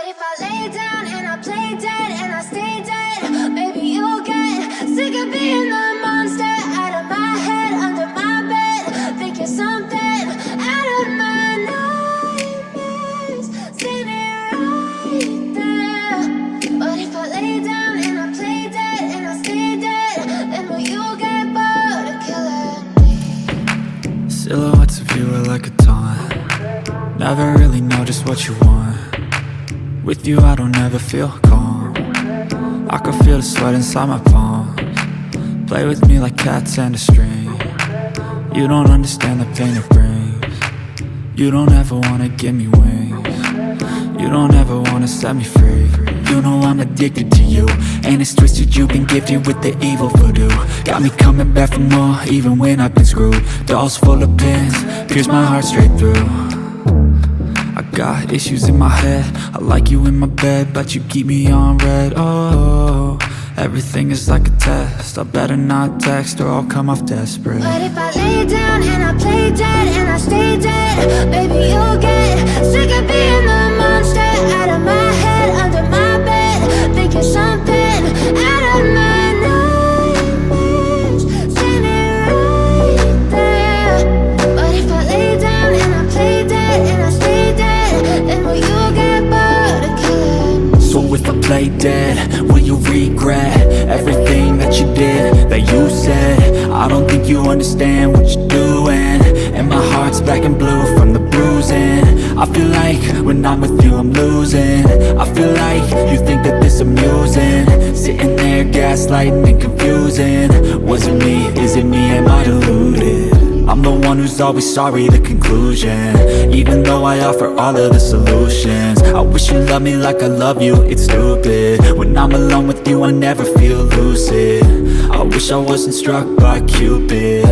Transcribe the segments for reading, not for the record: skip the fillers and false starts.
if I lay down and I play dead and I stay dead? Maybe you'll get sick of being the monster out of my head, under my bed. Think you're something out of my nightmares, standing right there. But if I lay down and I play dead and I stay dead, then will you get bored of killing me? Silhouettes of you are like a taunt. Never really know just what you want. With you I don't ever feel calm. I can feel the sweat inside my palms. Play with me like cats and a string. You don't understand the pain it brings. You don't ever wanna give me wings. You don't ever wanna set me free. You know I'm addicted to you, and it's twisted, you've been gifted with the evil voodoo. Got me coming back for more, even when I've been screwed. Dolls full of pins, pierce my heart straight through. I got issues in my head, I like you in my bed, but you keep me on red. Oh, everything is like a test, I better not text or I'll come off desperate. But if I lay down and I play dead and I stay dead, baby you'll get sick of being the monster out of my head, under my bed. Think you're something out of my nightmares, standing right there. But if I lay down and I play dead and I stay dead, then will you get bored of killing me? So if I play dead, will you regret everything that you did, that you said? I don't think you understand what you're doing, and my heart's black and blue from the bruising. I feel like when I'm with you I'm losing. I feel like you think that this amusing, sitting there gaslighting and confusing. Was it me? Is it me? Am I deluded? I'm the one who's always sorry, the conclusion, even though I offer all of the solutions. I wish you loved me like I love you, it's stupid. When I'm alone with you I never feel lucid. I wish I wasn't struck by Cupid.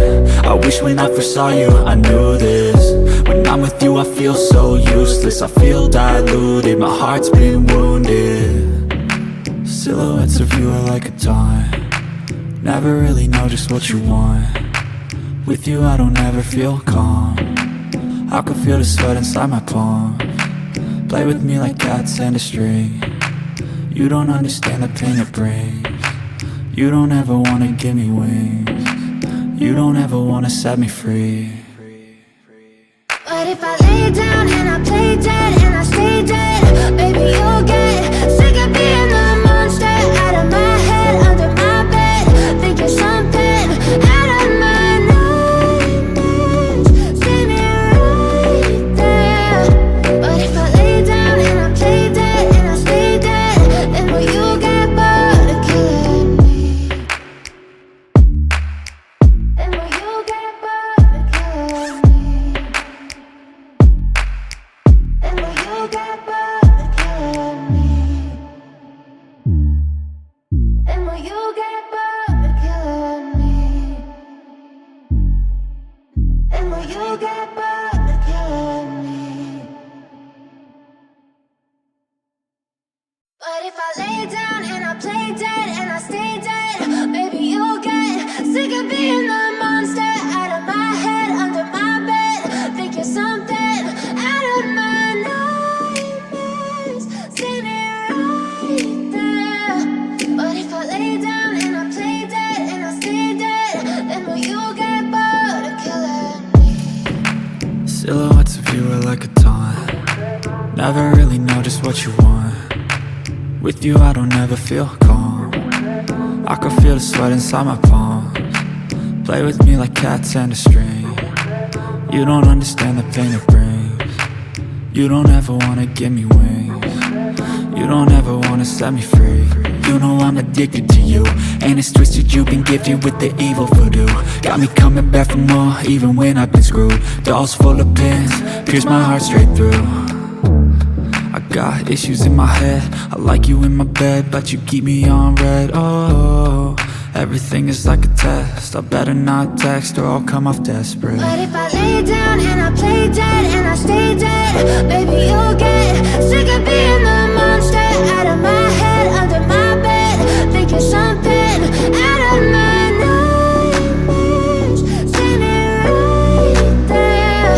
I wish when I first saw you I knew this. When I'm with you I feel so useless, I feel diluted, my heart's been wounded. Silhouettes of you are like a taunt. Never really know just what you want. With you I don't ever feel calm. I can feel the sweat inside my palms. Play with me like cats and a string. You don't understand the pain it brings. You don't ever wanna give me wings. You don't ever wanna set me free. But if I lay down and I play dead and I stay dead, baby you'll get sick of being the monster out of my head, under my bed. Think you're something out of my nightmares, standing right there. But if I lay down and I play dead and I stay dead, then will you get bored of killing me? Then will you get bored of killing me? And will you get bored of killing me? And will you get bored of killing me? And will you get bored of killing me? But if I lay down and I play dead and I stay dead, baby you'll get sick of being the monster out of my head, under my bed. Think you're something out of my nightmares, standing right there. But if I lay down and I play dead and I stay dead, then will you get bored of killing me? Silhouettes of you are like a taunt. Never really know just what you want. With you I don't ever feel calm. I can feel the sweat inside my palms. Play with me like cats and a string. You don't understand the pain it brings. You don't ever wanna give me wings. You don't ever wanna set me free. You know I'm addicted to you, and it's twisted, you've been gifted with the evil voodoo. Got me coming back for more, even when I've been screwed. Dolls full of pins, pierce my heart straight through. I got issues in my head, I like you in my bed, but you keep me on red. Oh, everything is like a test, I better not text or I'll come off desperate. But if I lay down and I play dead and I stay dead, baby you'll get sick of being the monster out of my head, under my bed. Think you're something out of my nightmares, standing right there.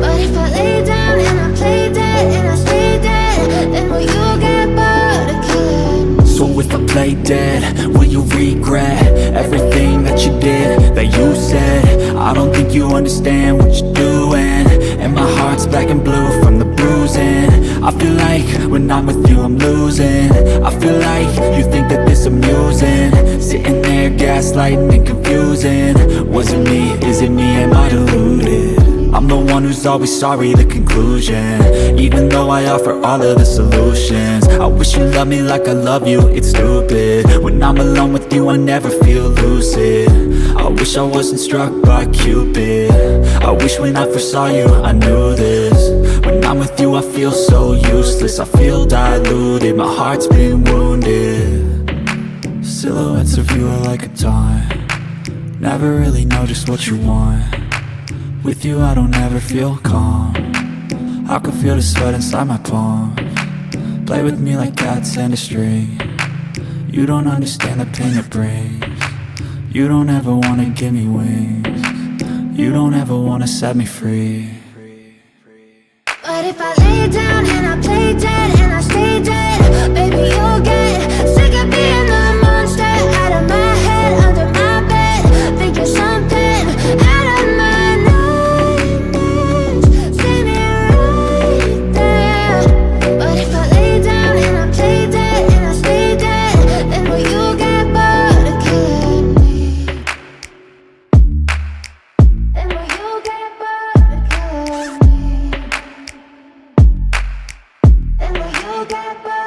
But if I lay down and I play dead and I stay dead, then will you play dead? Will you regret everything that you did, that you said? I don't think you understand what you're doing, and my heart's black and blue from the bruising. I feel like when I'm with you I'm losing. I feel like you think that this amusing, sitting there gaslighting and confusing. Was it me? Is it me? Am I deluded? I'm the one who's always sorry, the conclusion, even though I offer all of the solutions. I wish you loved me like I love you, it's stupid. When I'm alone with you I never feel lucid. I wish I wasn't struck by Cupid. I wish when I first saw you I knew this. When I'm with you I feel so useless, I feel diluted, my heart's been wounded. Silhouettes of you are like a taunt, never really know just what you want. With you I don't ever feel calm, I can feel the sweat inside my palms. Play with me like cats and a string. You don't understand the pain it brings. You don't ever wanna give me wings. You don't ever wanna set me free. But if I lay down and I play dead and I stay dead, baby you'll get sick of being the monster out of my head, under my bed, thinking something out of my nightmares. See me right there. But if I lay down and I play dead and I stay dead, then will you get bored of killing me? Then will you get bored of killing me? And will you get bored?